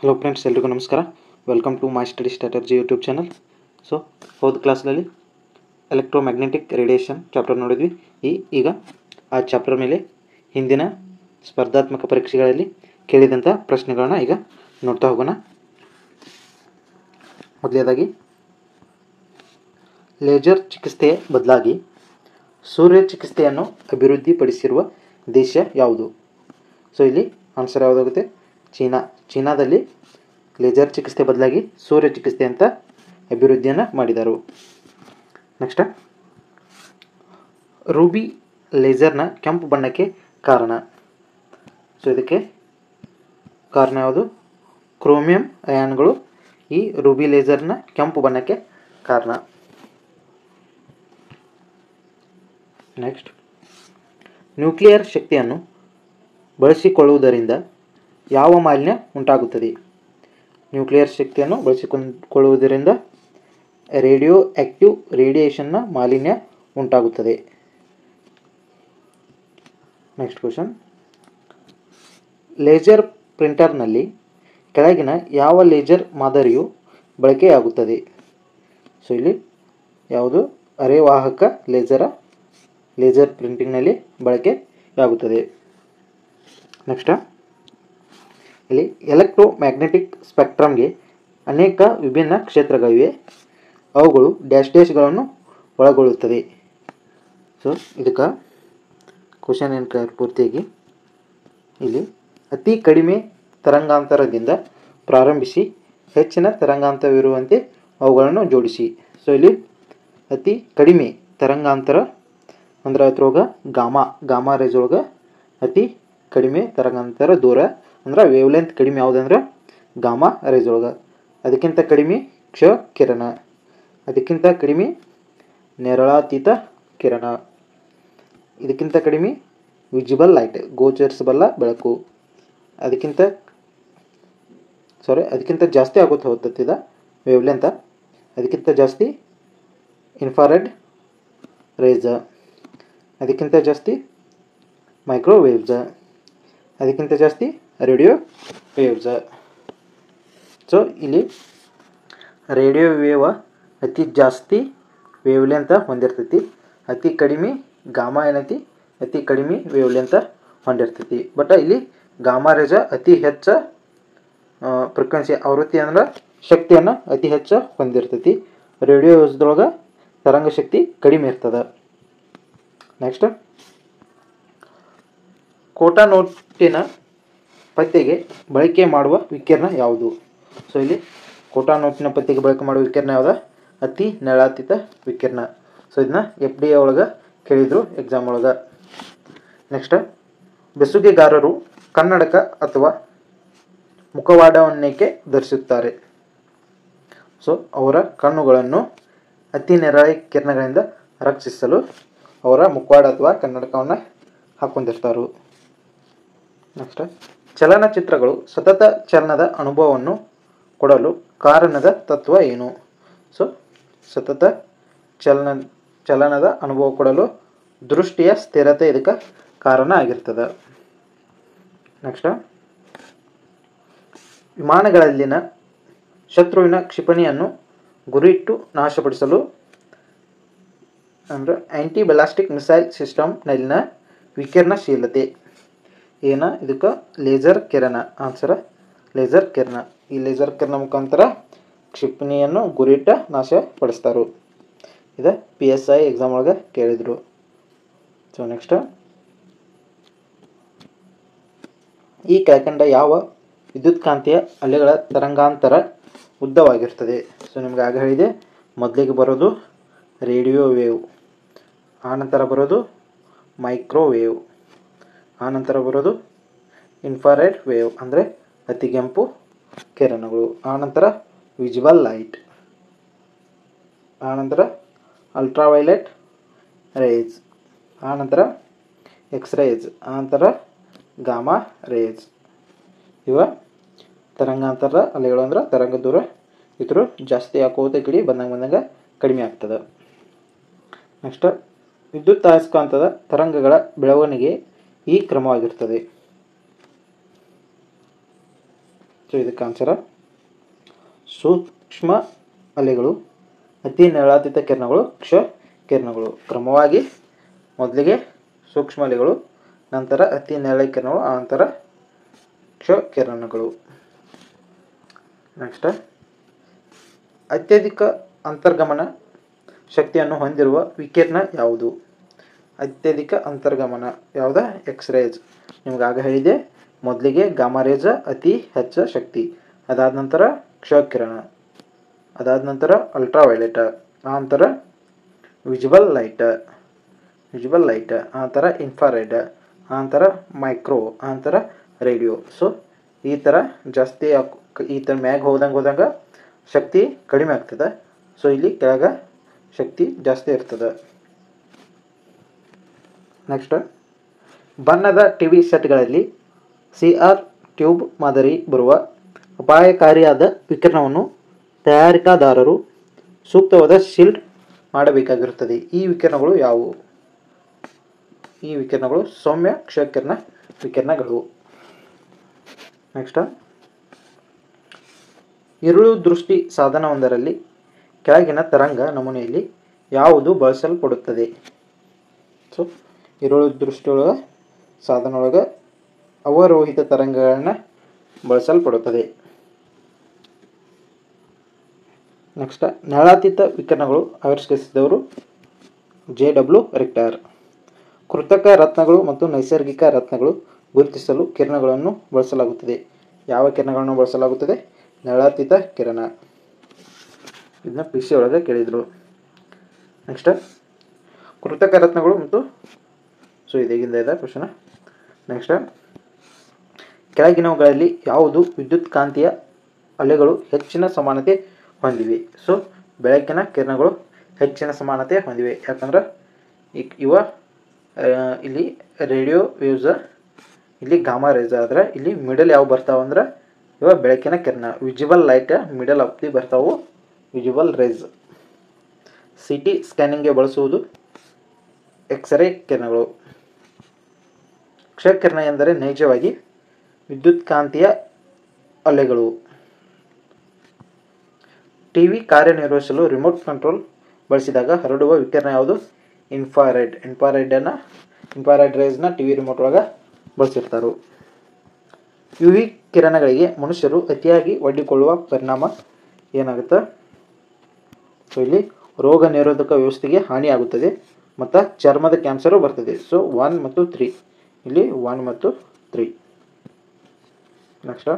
Hello friends, ಎಲ್ರಿಗೂ ನಮಸ್ಕಾರ. Welcome to my study strategy YouTube channel. So ಹೋದ ಕ್ಲಾಸ್ನಲ್ಲಿ ಎಲೆಕ್ಟ್ರೋಮ್ಯಾಗ್ನೆಟಿಕ್ ರೇಡಿಯೇಷನ್ ಚಾಪ್ಟರ್ ನೋಡಿದ್ವಿ. ಈಗ ಆ ಚಾಪ್ಟರ್ ಮೇಲೆ ಹಿಂದಿನ ಸ್ಪರ್ಧಾತ್ಮಕ ಪರೀಕ್ಷೆಗಳಲ್ಲಿ ಕೇಳಿದಂಥ ಪ್ರಶ್ನೆಗಳನ್ನ ಈಗ ನೋಡ್ತಾ ಹೋಗೋಣ. ಮೊದಲನೇದಾಗಿ, ಲೇಸರ್ ಚಿಕಿತ್ಸೆಯ ಬದಲಾಗಿ ಸೂರ್ಯ ಚಿಕಿತ್ಸೆಯನ್ನು ಅಭಿವೃದ್ಧಿಪಡಿಸಿರುವ ದೇಶ ಯಾವುದು? ಸೊ ಇಲ್ಲಿ ಆನ್ಸರ್ ಯಾವುದಾಗುತ್ತೆ? ಚೀನಾದಲ್ಲಿ ಲೇಸರ್ ಚಿಕಿತ್ಸೆ ಬದಲಾಗಿ ಸೂರ್ಯ ಚಿಕಿತ್ಸೆ ಅಂತ ಅಭಿವೃದ್ಧಿಯನ್ನು ಮಾಡಿದರು. ನೆಕ್ಸ್ಟ್, ರೂಬಿ ಲೇಸರ್ನ ಕೆಂಪು ಬಣ್ಣಕ್ಕೆ ಕಾರಣ. ಸೊ ಇದಕ್ಕೆ ಕಾರಣ ಯಾವುದು? ಕ್ರೋಮಿಯಂ ಅಯಾನ್ಗಳು ಈ ರೂಬಿ ಲೇಸರ್ನ ಕೆಂಪು ಬಣ್ಣಕ್ಕೆ ಕಾರಣ. ನೆಕ್ಸ್ಟ್, ನ್ಯೂಕ್ಲಿಯರ್ ಶಕ್ತಿಯನ್ನು ಬಳಸಿಕೊಳ್ಳುವುದರಿಂದ ಯಾವ ಮಾಲಿನ್ಯ ಉಂಟಾಗುತ್ತದೆ? ನ್ಯೂಕ್ಲಿಯರ್ ಶಕ್ತಿಯನ್ನು ಬಳಸಿಕೊಳ್ಳುವುದರಿಂದ ರೇಡಿಯೋ ಆಕ್ಟಿವ್ ರೇಡಿಯೇಷನ್ನ ಮಾಲಿನ್ಯ ಉಂಟಾಗುತ್ತದೆ. ನೆಕ್ಸ್ಟ್ ಕ್ವಶನ್, ಲೇಸರ್ ಪ್ರಿಂಟರ್ನಲ್ಲಿ ಕೆಳಗಿನ ಯಾವ ಲೇಸರ್ ಮಾದರಿಯು ಬಳಕೆಯಾಗುತ್ತದೆ? ಸೊ ಇಲ್ಲಿ ಯಾವುದು? ಅರೆವಾಹಕ ಲೇಸರ್ ಪ್ರಿಂಟಿಂಗ್ನಲ್ಲಿ ಬಳಕೆಯಾಗುತ್ತದೆ. ನೆಕ್ಸ್ಟ್, ಇಲ್ಲಿ ಎಲೆಕ್ಟ್ರೋಮ್ಯಾಗ್ನೆಟಿಕ್ ಸ್ಪೆಕ್ಟ್ರಮ್ಗೆ ಅನೇಕ ವಿಭಿನ್ನ ಕ್ಷೇತ್ರಗಳಿವೆ. ಅವುಗಳು ಡ್ಯಾಶ್ಗಳನ್ನು ಒಳಗೊಳ್ಳುತ್ತದೆ. ಸೊ ಇದಕ್ಕೆ ಕ್ವಶನ್ ಏನು ಪೂರ್ತಿಯಾಗಿ ಇಲ್ಲಿ ಅತಿ ಕಡಿಮೆ ತರಂಗಾಂತರದಿಂದ ಪ್ರಾರಂಭಿಸಿ ಹೆಚ್ಚಿನ ತರಂಗಾಂತರವಿರುವಂತೆ ಅವುಗಳನ್ನು ಜೋಡಿಸಿ. ಸೊ ಇಲ್ಲಿ ಅತಿ ಕಡಿಮೆ ತರಂಗಾಂತರ ಅಂದ್ರೆ ಅದ್ರೊಳಗೆ ಗಾಮಾ ರೇಸ್ ಒಳಗೆ ಅತಿ ಕಡಿಮೆ ತರಂಗಾಂತರ ದೂರ ಅಂದ್ರೆ ವೇವ್ಲೆಂತ್ ಕಡಿಮೆ ಯಾವುದಂದ್ರೆ ಗಾಮಾ ರೇಸ್ ಒಳಗೆ. ಅದಕ್ಕಿಂತ ಕಡಿಮೆ ಕ್ಷ ಕಿರಣ, ಅದಕ್ಕಿಂತ ಕಡಿಮೆ ನೇರಳಾತೀತ ಕಿರಣ, ಇದಕ್ಕಿಂತ ಕಡಿಮೆ ವಿಜಿಬಲ್ ಲೈಟ್ ಗೋಚರಿಸಬಲ್ಲ ಬೆಳಕು, ಅದಕ್ಕಿಂತ ಜಾಸ್ತಿ ಆಗುತ್ತೆ ಹೋಗ್ತದ ವೇವ್ಲೆಂತ್. ಅದಕ್ಕಿಂತ ಜಾಸ್ತಿ ಇನ್ಫ್ರಾರೆಡ್ ರೇಸ್, ಅದಕ್ಕಿಂತ ಜಾಸ್ತಿ ಮೈಕ್ರೋವೇವ್ಸ್, ಅದಕ್ಕಿಂತ ಜಾಸ್ತಿ ರೇಡಿಯೋ ವೇವ್ಸ್. ಸೊ ಇಲ್ಲಿ ರೇಡಿಯೋ ವೇವ್ ಅತಿ ಜಾಸ್ತಿ ವೇವ್ಲೆಂತ್ ಹೊಂದಿರ್ತೈತಿ. ಅತಿ ಕಡಿಮೆ ಗಾಮಾ ಏನೈತಿ? ಅತಿ ಕಡಿಮೆ ವೇವ್ಲೆಂತ್ ಹೊಂದಿರ್ತೈತಿ. ಬಟ್ ಇಲ್ಲಿ ಗಾಮಾ ರೇಜ ಅತಿ ಹೆಚ್ಚು ಫ್ರೀಕ್ವೆನ್ಸಿ ಆವೃತ್ತಿ ಅಂದ್ರೆ ಶಕ್ತಿಯನ್ನು ಅತಿ ಹೆಚ್ಚು ಹೊಂದಿರ್ತೈತಿ. ರೇಡಿಯೋ ವೇವ್ಸ್ದೊಳಗೆ ತರಂಗ ಶಕ್ತಿ ಕಡಿಮೆ ಇರ್ತದೆ. ನೆಕ್ಸ್ಟ್, ಕೋಟಾ ನೋಟಿನ ಪತ್ತೆಗೆ ಬಳಕೆ ಮಾಡುವ ವಿಕಿರಣ ಯಾವುದು? ಸೊ ಇಲ್ಲಿ ಕೋಟಾ ನೋಟಿನ ಪತ್ತೆಗೆ ಬಳಕೆ ಮಾಡುವ ವಿಕಿರಣ ಯಾವುದು? ಅತಿ ನೇರಳಾತೀತ ವಿಕಿರಣ. ಸೊ ಇದನ್ನ FDA ಒಳಗೆ ಕೇಳಿದರು ಎಕ್ಸಾಮ್ ಒಳಗೆ. ನೆಕ್ಸ್ಟ್, ಬೆಸುಗೆಗಾರರು ಕನ್ನಡಕ ಅಥವಾ ಮುಖವಾಡವನ್ನೇಕೆ ಧರಿಸುತ್ತಾರೆ? ಸೊ ಅವರ ಕಣ್ಣುಗಳನ್ನು ಅತಿ ನೇರಳೆ ಕಿರಣಗಳಿಂದ ರಕ್ಷಿಸಲು ಅವರ ಮುಖವಾಡ ಅಥವಾ ಕನ್ನಡಕವನ್ನು ಹಾಕೊಂಡಿರ್ತಾರೆ. ನೆಕ್ಸ್ಟ್, ಚಲನಚಿತ್ರಗಳು ಸತತ ಚಲನದ ಅನುಭವವನ್ನು ಕೊಡಲು ಕಾರಣದ ತತ್ವ ಏನು? ಸೊ ಸತತ ಚಲನದ ಅನುಭವ ಕೊಡಲು ದೃಷ್ಟಿಯ ಸ್ಥಿರತೆ ಇದಕ್ಕೆ ಕಾರಣ ಆಗಿರ್ತದೆ. ನೆಕ್ಸ್ಟ್, ವಿಮಾನಗಳಲ್ಲಿನ ಶತ್ರುವಿನ ಕ್ಷಿಪಣಿಯನ್ನು ಗುರಿಯಿಟ್ಟು ನಾಶಪಡಿಸಲು ಅಂದರೆ ಆ್ಯಂಟಿ ಬ್ಯಾಲಿಸ್ಟಿಕ್ ಮಿಸೈಲ್ ಸಿಸ್ಟಮ್ನಲ್ಲಿನ ವಿಕಿರಣಶೀಲತೆ ಏನ? ಇದಕ್ಕೆ ಲೇಸರ್ ಕಿರಣ. ಆನ್ಸರ್ ಲೇಸರ್ ಕಿರಣ. ಈ ಲೇಸರ್ ಕಿರಣ ಮುಖಾಂತರ ಕ್ಷಿಪಣಿಯನ್ನು ಗುರಿಯಿಟ್ಟು ನಾಶಪಡಿಸ್ತಾರೆ. ಇದು PSI ಎಕ್ಸಾಮ್ ಒಳಗೆ ಕೇಳಿದರು. ಸೊ ನೆಕ್ಸ್ಟ್, ಈ ಕೆಳಕಂಡ ಯಾವ ವಿದ್ಯುತ್ಕಾಂತೀಯ ಅಲೆಗಳ ತರಂಗಾಂತರ ಉದ್ದವಾಗಿರ್ತದೆ? ಸೊ ನಿಮ್ಗೆ ಆಗ ಹೇಳಿದೆ, ಮೊದಲಿಗೆ ಬರೋದು ರೇಡಿಯೋ ವೇವ್, ಆನಂತರ ಬರೋದು ಮೈಕ್ರೋವೇವ್, ಆನಂತರ ಬರೋದು ಇನ್ಫ್ರಾರೆಡ್ ವೇವ್ ಅಂದರೆ ಅತಿಗೆಂಪು ಕಿರಣಗಳು, ಆನಂತರ ವಿಜಿಬಲ್ ಲೈಟ್, ಆನಂತರ ಅಲ್ಟ್ರಾವೈಲೆಟ್ ರೇಸ್, ಆನಂತರ ಎಕ್ಸ್ರೇಸ್, ಆನಂತರ ಗಾಮಾ ರೇಸ್. ಇವ ತರಂಗಾಂತರ ಅಲೆಗಳು ಅಂದ್ರೆ ತರಂಗ ದೂರ ಇದ್ರ ಜಾಸ್ತಿ ಹಾಕೋದು ಕಡೆ ಬಂದಂಗೆ ಕಡಿಮೆ ಆಗ್ತದೆ. ನೆಕ್ಸ್ಟ್, ವಿದ್ಯುತ್ ಅಯಸ್ಕಾಂತದ ತರಂಗಗಳ ಬೆಳವಣಿಗೆ ಈ ಕ್ರಮವಾಗಿರ್ತದೆ. ಸೊ ಇದಕ್ಕೆ ಆನ್ಸರ ಸೂಕ್ಷ್ಮ ಅಲೆಗಳು, ಅತಿ ನೇರಳಾತೀತ ಕಿರಣಗಳು, ಕ್ಷ ಕಿರಣಗಳು. ಕ್ರಮವಾಗಿ ಮೊದಲಿಗೆ ಸೂಕ್ಷ್ಮ ಅಲೆಗಳು, ನಂತರ ಅತಿ ನೇರಳೆ ಕಿರಣಗಳು, ಆನಂತರ ಕ್ಷ ಕಿರಣಗಳು. ನೆಕ್ಸ್ಟ್, ಅತ್ಯಧಿಕ ಅಂತರ್ಗಮನ ಶಕ್ತಿಯನ್ನು ಹೊಂದಿರುವ ವಿಕಿರಣ ಯಾವುದು? ಅತ್ಯಧಿಕ ಅಂತರ್ಗಮನ ಯಾವುದು? ಎಕ್ಸ್ರೇಸ್. ನಿಮ್ಗೆ ಆಗ ಹೇಳಿದೆ, ಮೊದಲಿಗೆ ಗಾಮಾ ರೇಜ್ ಅತಿ ಹೆಚ್ಚು ಶಕ್ತಿ, ಅದಾದ ನಂತರ ಕ್ಷ ಕಿರಣ, ಅದಾದ ನಂತರ ಅಲ್ಟ್ರಾವೈಲೆಟ್, ಆನಂತರ ವಿಜಿಬಲ್ ಲೈಟ್, ಆನಂತರ ಇನ್ಫ್ರಾರೆಡ್, ಆನಂತರ ಮೈಕ್ರೋ, ಆನಂತರ ರೇಡಿಯೋ. ಸೊ ಈ ಥರ ಜಾಸ್ತಿ ಈ ಥರ ಮ್ಯಾಗ ಹೋದಂಗೆ ಶಕ್ತಿ ಕಡಿಮೆ ಆಗ್ತದೆ. ಸೊ ಇಲ್ಲಿ ಕೆಳಗ ಶಕ್ತಿ ಜಾಸ್ತಿ ಇರ್ತದೆ. ನೆಕ್ಸ್ಟ್, ಬಣ್ಣದ ಟಿವಿ ಸೆಟ್ಗಳಲ್ಲಿ CR ಟ್ಯೂಬ್ ಮಾದರಿ ಬರುವ ಅಪಾಯಕಾರಿಯಾದ ವಿಕಿರಣವನ್ನು ತಯಾರಿಕಾದಾರರು ಸೂಕ್ತವಾದ ಶೀಲ್ಡ್ ಮಾಡಬೇಕಾಗಿರುತ್ತದೆ. ಈ ವಿಕಿರಣಗಳು ಯಾವುವು? ಈ ವಿಕಿರಣಗಳು ಸೌಮ್ಯ ಕ್ಷಕಿರಣ ವಿಕಿರಣಗಳು. ನೆಕ್ಸ್ಟ್, ಇರುಳು ದೃಷ್ಟಿ ಸಾಧನವೊಂದರಲ್ಲಿ ಕೆಳಗಿನ ತರಂಗ ನಮೂನೆಯಲ್ಲಿ ಯಾವುದು ಬಳಸಲ್ಪಡುತ್ತದೆ? ಸೊ ಇರುಳು ದೃಷ್ಟಿಯೊಳಗೆ ಸಾಧನೊಳಗೆ ಅವರೋಹಿತ ತರಂಗಗಳನ್ನ ಬಳಸಲ್ಪಡುತ್ತದೆ. ನೆಕ್ಸ್ಟ್, ನೇರಳಾತೀತ ವಿಕಿರಣಗಳು ಆವಿಷ್ಕರಿಸಿದವರು JW ರಿಕ್ಟರ್. ಕೃತಕ ರತ್ನಗಳು ಮತ್ತು ನೈಸರ್ಗಿಕ ರತ್ನಗಳು ಗುರುತಿಸಲು ಕಿರಣಗಳನ್ನು ಬಳಸಲಾಗುತ್ತದೆ. ಯಾವ ಕಿರಣಗಳನ್ನು ಬಳಸಲಾಗುತ್ತದೆ? ನೇರಳಾತೀತ ಕಿರಣ. ಇದನ್ನ PC ಒಳಗೆ ಕೇಳಿದರು. ನೆಕ್ಸ್ಟ್, ಕೃತಕ ರತ್ನಗಳು ಮತ್ತು ಸೊ ಇದೀಗಿಂದ ಇದೆ ಕ್ವಶನ್. ನೆಕ್ಸ್ಟ್, ಕೆಳಗಿನವುಗಳಲ್ಲಿ ಯಾವುದು ವಿದ್ಯುತ್ ಕಾಂತೀಯ ಅಲೆಗಳು ಹೆಚ್ಚಿನ ಸಮಾನತೆ ಹೊಂದಿವೆ? ಸೊ ಬೆಳಕಿನ ಕಿರಣಗಳು ಹೆಚ್ಚಿನ ಸಮಾನತೆ ಹೊಂದಿವೆ. ಯಾಕಂದ್ರೆ ಇಲ್ಲಿ ರೇಡಿಯೋ ವೇವ್ಸ್, ಇಲ್ಲಿ ಗಾಮಾ ರೇಸ್, ಆದರೆ ಇಲ್ಲಿ ಮಿಡಲ್ ಯಾವ ಬರ್ತಾವಂದ್ರೆ ಬೆಳಕಿನ ಕಿರಣ, visible light middle of the ಬರ್ತಾವು ವಿಜಿಬಲ್ ರೇಸ್. CT ಸ್ಕ್ಯಾನಿಂಗ್ಗೆ ಬಳಸುವುದು ಎಕ್ಸ್ರೇ ಕಿರಣಗಳು. ಕ್ಷಕಿರಣ ಎಂದರೆ ನೈಜವಾಗಿ ವಿದ್ಯುತ್ ಕಾಂತೀಯ ಅಲೆಗಳು. ಟಿವಿ ಕಾರ್ಯನಿರ್ವಹಿಸಲು ರಿಮೋಟ್ ಕಂಟ್ರೋಲ್ ಬಳಸಿದಾಗ ಹರಡುವ ವಿಕಿರಣ ಯಾವುದು? ಇನ್ಫ್ರಾರೆಡ್ ರೇಸ್ನ ಟಿವಿ ರಿಮೋಟ್ ಒಳಗೆ ಬಳಸಿರ್ತಾರೆ. UV ಕಿರಣಗಳಿಗೆ ಮನುಷ್ಯರು ಅತಿಯಾಗಿ ಒಡ್ಡಿಕೊಳ್ಳುವ ಪರಿಣಾಮ ಏನಾಗುತ್ತೆ? ಸೊ ಇಲ್ಲಿ ರೋಗ ನಿರೋಧಕ ವ್ಯವಸ್ಥೆಗೆ ಹಾನಿಯಾಗುತ್ತದೆ ಮತ್ತು ಚರ್ಮದ ಕ್ಯಾನ್ಸರು ಬರ್ತದೆ. ಸೊ 1 ಮತ್ತು 3, ಇಲ್ಲಿ 1 ಮತ್ತು 3. ನೆಕ್ಸ್ಟ್,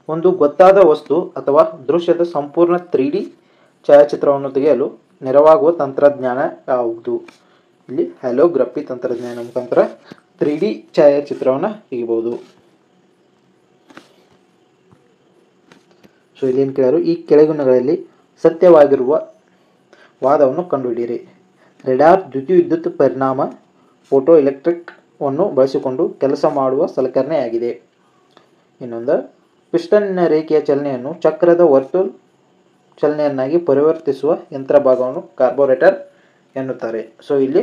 ಒಂದು ಗೊತ್ತಾದ ವಸ್ತು ಅಥವಾ ದೃಶ್ಯದ ಸಂಪೂರ್ಣ 3D ಛಾಯಾಚಿತ್ರವನ್ನು ತೆಗೆಯಲು ನೆರವಾಗುವ ತಂತ್ರಜ್ಞಾನ ಯಾವುದು? ಇಲ್ಲಿ ಹ್ಯಾಲೋಗ್ರಫಿ ತಂತ್ರಜ್ಞಾನ ಮುಖಾಂತರ 3D ಛಾಯಾಚಿತ್ರವನ್ನು ತೆಗಿಬಹುದು. ಸೊ ಇಲ್ಲಿ ಏನು ಕೇಳರು? ಈ ಕೆಳಗಿನಗಳಲ್ಲಿ ಸತ್ಯವಾಗಿರುವ ವಾದವನ್ನು ಕಂಡುಹಿಡಿಯಿರಿ. ರೆಡಾರ್ ದ್ಯುತಿವಿದ್ಯುತ್ ಪರಿಣಾಮ ಫೋಟೋ ಎಲೆಕ್ಟ್ರಿಕ್ವನ್ನು ಬಳಸಿಕೊಂಡು ಕೆಲಸ ಮಾಡುವ ಸಲಕರಣೆಯಾಗಿದೆ. ಇನ್ನೊಂದು, ಪಿಸ್ಟನ್ನ ರೇಖೆಯ ಚಲನೆಯನ್ನು ಚಕ್ರದ ವರ್ತುಲ್ ಚಲನೆಯನ್ನಾಗಿ ಪರಿವರ್ತಿಸುವ ಯಂತ್ರ ಭಾಗವನ್ನು ಕಾರ್ಬೋರೇಟರ್ ಎನ್ನುತ್ತಾರೆ. ಸೊ ಇಲ್ಲಿ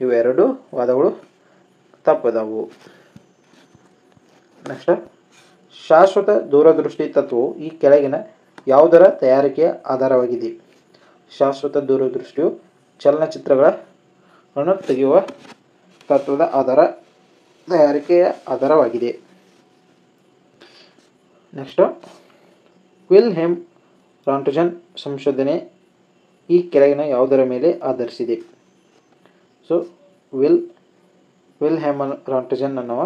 ಇವೆರಡು ವಾದಗಳು ತಪ್ಪದವು. ನೆಕ್ಸ್ಟ್, ಶಾಶ್ವತ ದೂರದೃಷ್ಟಿ ತತ್ವವು ಈ ಕೆಳಗಿನ ಯಾವುದರ ತಯಾರಿಕೆಯ ಆಧಾರವಾಗಿದೆ? ಶಾಶ್ವತ ದೂರದೃಷ್ಟಿಯು ಚಲನಚಿತ್ರಗಳನ್ನು ತೆಗೆಯುವ ತತ್ವದ ತಯಾರಿಕೆಯ ಆಧಾರವಾಗಿದೆ. ನೆಕ್ಸ್ಟ್, ವಿಲ್ಹೆಮ್ ರಾಂಟ್ಜನ್ ಸಂಶೋಧನೆ ಈ ಕೆಳಗಿನ ಯಾವುದರ ಮೇಲೆ ಆಧರಿಸಿದೆ? ಸೊ ವಿಲ್ಹೆಮ್ ರಾಂಟ್ಜನ್ ಅನ್ನುವ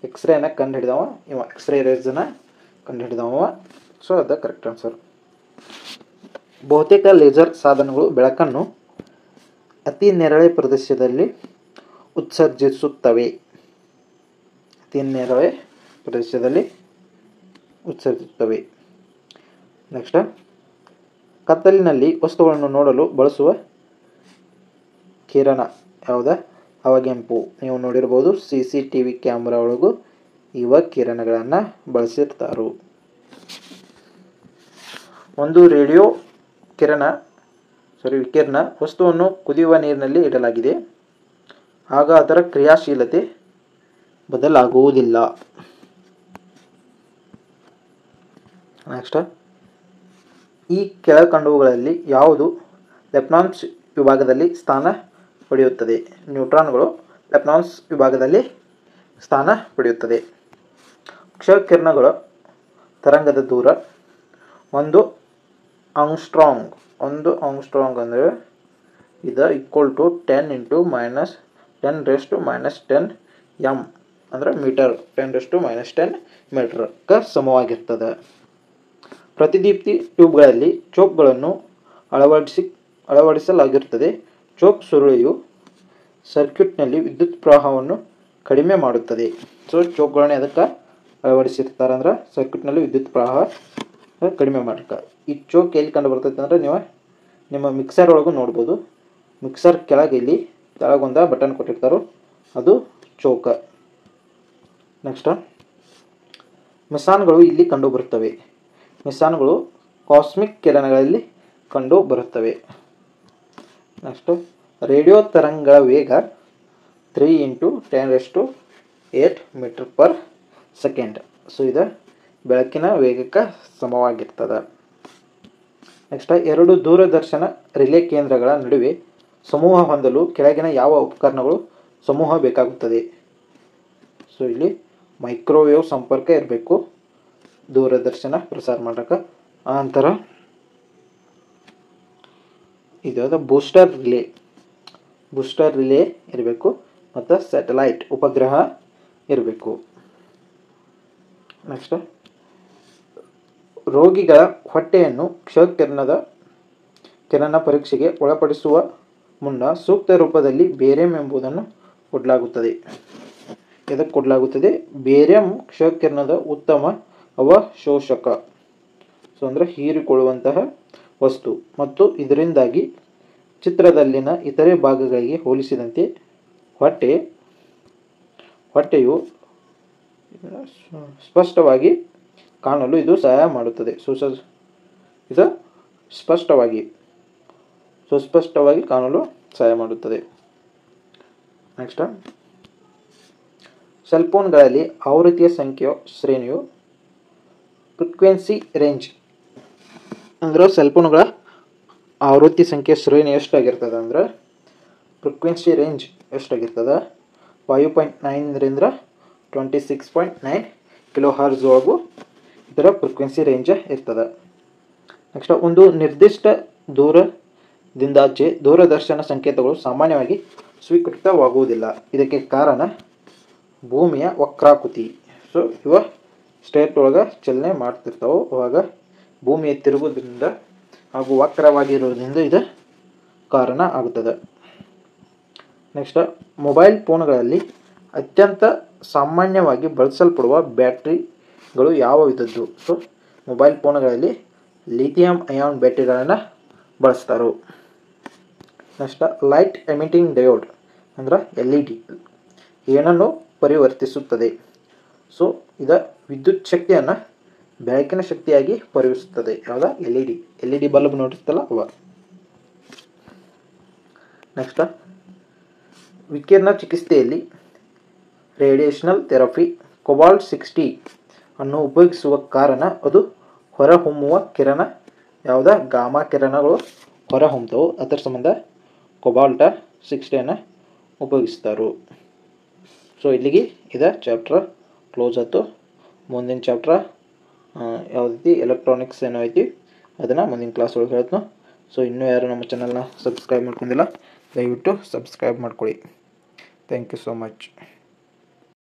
ಎಕ್ಸ್ರೇನ ಕಂಡುಹಿಡಿದವ, ಎಕ್ಸ್ರೇ ರೇಸ್ನ ಕಂಡುಹಿಡಿದವ. ಸೊ ಅದು ಕರೆಕ್ಟ್ ಆನ್ಸರ್. ಬಹುತೇಕ ಲೇಸರ್ ಸಾಧನಗಳು ಬೆಳಕನ್ನು ಅತಿ ನೇರಳೆ ಪ್ರದೇಶದಲ್ಲಿ ಉತ್ಸರ್ಜಿಸುತ್ತವೆ. ಅತಿ ನೇರಳೆ ಪ್ರದೇಶದಲ್ಲಿ ಉತ್ಸರ್ಜಿಸುತ್ತವೆ. ನೆಕ್ಸ್ಟ್, ಕತ್ತಲಿನಲ್ಲಿ ವಸ್ತುಗಳನ್ನು ನೋಡಲು ಬಳಸುವ ಕಿರಣ ಯಾವುದ? ಅವಗೆಂಪು. ನೀವು ನೋಡಿರ್ಬೋದು CCTV ಕ್ಯಾಮ್ರಾ ಒಳಗೂ ಇವ ಕಿರಣಗಳನ್ನು ಬಳಸಿರ್ತಾರು. ಒಂದು ರೇಡಿಯೋ ವಿಕಿರಣ ವಸ್ತುವನ್ನು ಕುದಿಯುವ ನೀರಿನಲ್ಲಿ ಇಡಲಾಗಿದೆ, ಆಗ ಅದರ ಕ್ರಿಯಾಶೀಲತೆ ಬದಲಾಗುವುದಿಲ್ಲ. ನೆಕ್ಸ್ಟ್ ಈ ಕೆಳಕಂಡವುಗಳಲ್ಲಿ ಯಾವುದು ಲೆಪ್ನಾನ್ಸ್ ವಿಭಾಗದಲ್ಲಿ ಸ್ಥಾನ ಪಡೆಯುತ್ತದೆ? ನ್ಯೂಟ್ರಾನ್ಗಳು ಲೆಪ್ನಾನ್ಸ್ ವಿಭಾಗದಲ್ಲಿ ಸ್ಥಾನ ಪಡೆಯುತ್ತದೆ. ಕ್ಷಕಿರಣಗಳ ತರಂಗದ ದೂರ 1 ಆಂಗ್ಸ್ಟ್ರಾಂಗ್ ಅಂದರೆ ಇದು ಈಕ್ವಲ್ ಟು 10 × -10⁻⁻10 m ಅಂದರೆ ಮೀಟರ್ 10⁻⁻10 ಮೀಟರ್ಗೆ ಸಮವಾಗಿರ್ತದೆ. ಪ್ರತಿದೀಪ್ತಿ ಟ್ಯೂಬ್ಗಳಲ್ಲಿ ಚೋಕ್ಗಳನ್ನು ಅಳವಡಿಸಲಾಗಿರುತ್ತದೆ. ಚೋಕ್ ಸುರುಳಿಯು ಸರ್ಕ್ಯೂಟ್ನಲ್ಲಿ ವಿದ್ಯುತ್ ಪ್ರವಾಹವನ್ನು ಕಡಿಮೆ ಮಾಡುತ್ತದೆ. ಸೊ ಚೋಕ್ಗಳನ್ನ ಎದಕ್ಕೆ ಅಳವಡಿಸಿರ್ತಾರೆ ಅಂದ್ರೆ ಸರ್ಕ್ಯೂಟ್ನಲ್ಲಿ ವಿದ್ಯುತ್ ಪ್ರವಾಹ ಕಡಿಮೆ ಮಾಡಕ್ಕೆ. ಈ ಚೋಕ್ ಎಲ್ಲಿ ಕಂಡು ಬರ್ತೈತೆ ಅಂದರೆ ನೀವು ನಿಮ್ಮ ಮಿಕ್ಸರ್ ಒಳಗೂ ನೋಡ್ಬೋದು. ಮಿಕ್ಸರ್ ಕೆಳಗೆ ಕೆಳಗೊಂದು ಬಟನ್ ಕೊಟ್ಟಿರ್ತಾರೋ ಅದು ಚೋಕ. ನೆಕ್ಸ್ಟ್ ಮೆಸಾನ್ಗಳು ಇಲ್ಲಿ ಕಂಡು ಬರುತ್ತವೆ. ಮೆಸಾನ್ಗಳು ಕಾಸ್ಮಿಕ್ ಕಿರಣಗಳಲ್ಲಿ ಕಂಡು ಬರುತ್ತವೆ. ನೆಕ್ಸ್ಟ್ ರೇಡಿಯೋ ತರಂಗಗಳ ವೇಗ 3 × 10⁸ ಮೀಟರ್/ಸೆಕೆಂಡ್. ಸೊ ಇದು ಬೆಳಕಿನ ವೇಗಕ್ಕೆ ಸಮವಾಗಿರ್ತದೆ. ನೆಕ್ಸ್ಟ್ 2 ದೂರದರ್ಶನ ರಿಲೇ ಕೇಂದ್ರಗಳ ನಡುವೆ ಸಮೂಹ ಹೊಂದಲು ಕೆಳಗಿನ ಯಾವ ಉಪಕರಣಗಳು ಸಮೂಹ ಬೇಕಾಗುತ್ತದೆ? ಸೊ ಇಲ್ಲಿ ಮೈಕ್ರೋವೇವ್ ಸಂಪರ್ಕ ಇರಬೇಕು ದೂರದರ್ಶನ ಪ್ರಸಾರ ಮಾಡೋಕ್ಕೆ. ಆನಂತರ ಇದು ಬೂಸ್ಟರ್ ರಿಲೇ ಇರಬೇಕು ಮತ್ತು ಸ್ಯಾಟಲೈಟ್ ಉಪಗ್ರಹ ಇರಬೇಕು. ನೆಕ್ಸ್ಟ್ ರೋಗಿಗಳ ಹೊಟ್ಟೆಯನ್ನು ಕಿರಣ ಪರೀಕ್ಷೆಗೆ ಒಳಪಡಿಸುವ ಮುನ್ನ ಸೂಕ್ತ ರೂಪದಲ್ಲಿ ಬೇರಿಯಂ ಎಂಬುದನ್ನು ಕೊಡಲಾಗುತ್ತದೆ. ಇದಕ್ಕೆ ಕೊಡಲಾಗುತ್ತದೆ ಬೇರಿಯಂ ಕ್ಷಕಿರಣದ ಉತ್ತಮ ಅವಶೋಷಕ, ಸೊ ಅಂದರೆ ಹೀರಿಕೊಳ್ಳುವಂತಹ ವಸ್ತು, ಮತ್ತು ಇದರಿಂದಾಗಿ ಚಿತ್ರದಲ್ಲಿನ ಇತರೆ ಭಾಗಗಳಿಗೆ ಹೋಲಿಸಿದಂತೆ ಹೊಟ್ಟೆಯು ಸ್ಪಷ್ಟವಾಗಿ ಕಾಣಲು ಇದು ಸಹಾಯ ಮಾಡುತ್ತದೆ. ಇದು ಸುಸ್ಪಷ್ಟವಾಗಿ ಕಾಣಲು ಸಹಾಯ ಮಾಡುತ್ತದೆ. ನೆಕ್ಸ್ಟ್ ಸೆಲ್ಫೋನ್ಗಳಲ್ಲಿ ಆವೃತ್ತಿಯ ಸಂಖ್ಯೆಯ ಶ್ರೇಣಿಯು ಫ್ರೀಕ್ವೆನ್ಸಿ ರೇಂಜ್ ಅಂದರೆ ಸೆಲ್ಫೋನ್ಗಳ ಆವೃತ್ತಿ ಸಂಖ್ಯೆ ಶ್ರೇಣಿ ಎಷ್ಟಾಗಿರ್ತದೆ ಅಂದರೆ ಫ್ರೀಕ್ವೆನ್ಸಿ ರೇಂಜ್ ಎಷ್ಟಾಗಿರ್ತದೆ 5.9 ರಿಂದ 26.9 kHz ಒಳಗೂ ಇದರ ಫ್ರೀಕ್ವೆನ್ಸಿ ರೇಂಜ್ ಇರ್ತದೆ. ನೆಕ್ಸ್ಟ್ ಒಂದು ನಿರ್ದಿಷ್ಟ ದೂರದಿಂದಾಚೆ ದೂರದರ್ಶನ ಸಂಕೇತಗಳು ಸಾಮಾನ್ಯವಾಗಿ ಸ್ವೀಕೃತವಾಗುವುದಿಲ್ಲ. ಇದಕ್ಕೆ ಕಾರಣ ಭೂಮಿಯ ವಕ್ರಾಕೃತಿ. ಸೊ ಇವ ಸ್ಟೇಟ್ ಒಳಗೆ ಚಲನೆ ಮಾಡ್ತಿರ್ತಾವೆ, ಅವಾಗ ಭೂಮಿಯ ತಿರುಗೋದ್ರಿಂದ ಹಾಗೂ ವಕ್ರವಾಗಿರೋದ್ರಿಂದ ಇದು ಕಾರಣ ಆಗುತ್ತದೆ. ನೆಕ್ಸ್ಟ್ ಮೊಬೈಲ್ ಫೋನ್ಗಳಲ್ಲಿ ಅತ್ಯಂತ ಸಾಮಾನ್ಯವಾಗಿ ಬಳಸಲ್ಪಡುವ ಬ್ಯಾಟರಿಗಳು ಯಾವ ವಿಧದ್ದು? ಸೊ ಮೊಬೈಲ್ ಫೋನ್ಗಳಲ್ಲಿ ಲಿಥಿಯಂ ಅಯಾನ್ ಬ್ಯಾಟರಿಗಳನ್ನು ಬಳಸ್ತಾರೆ. ನೆಕ್ಸ್ಟ್ ಲೈಟ್ ಎಮಿಟಿಂಗ್ ಡಯೋಡ್ ಅಂದರೆ LED ಏನನ್ನು ಪರಿವರ್ತಿಸುತ್ತದೆ? ಸೊ ಇದು ವಿದ್ಯುತ್ ಶಕ್ತಿಯನ್ನು ಬೆಳಕಿನ ಶಕ್ತಿಯಾಗಿ ಪರಿವರ್ತಿಸುತ್ತದೆ. ಯಾವುದು? LED ಬಲ್ಬ್ ನೋಡಿರ್ತಲ್ಲ ಅವ. ನೆಕ್ಸ್ಟ್ ವಿಕಿರಣ ಚಿಕಿತ್ಸೆಯಲ್ಲಿ ರೇಡಿಯೇಷನಲ್ ಥೆರಪಿ ಕೋಬಾಲ್ಟ್-60 ಅನ್ನು ಉಪಯೋಗಿಸುವ ಕಾರಣ ಅದು ಹೊರಹೊಮ್ಮುವ ಕಿರಣ ಯಾವುದ? ಗಾಮಾ ಕಿರಣಗಳು ಹೊರಹೊಮ್ಮುತ್ತವೆ. ಅದರ ಸಂಬಂಧ ಕೋಬಾಲ್ಟ್-60 ಅನ್ನು ಉಪಯೋಗಿಸ್ತಾರೆ. ಸೊ ಇಲ್ಲಿಗೆ ಇದು ಚಾಪ್ಟರ್ ಕ್ಲೋಸ್ ಆಯಿತು. ಮುಂದಿನ ಚಾಪ್ಟರ್ ಯಾವುದೈತಿ ಎಲೆಕ್ಟ್ರಾನಿಕ್ಸ್ ಏನೋ ಐತಿ, ಅದನ್ನು ಮುಂದಿನ ಕ್ಲಾಸ್ ಒಳಗೆ ಹೇಳ್ತೀನಿ. ಸೊ ಇನ್ನೂ ಯಾರು ನಮ್ಮ ಚಾನಲ್ನ ಸಬ್ಸ್ಕ್ರೈಬ್ ಮಾಡ್ಕೊಂಡಿಲ್ಲ ದಯವಿಟ್ಟು ಸಬ್ಸ್ಕ್ರೈಬ್ ಮಾಡ್ಕೊಳ್ಳಿ. Thank you so much.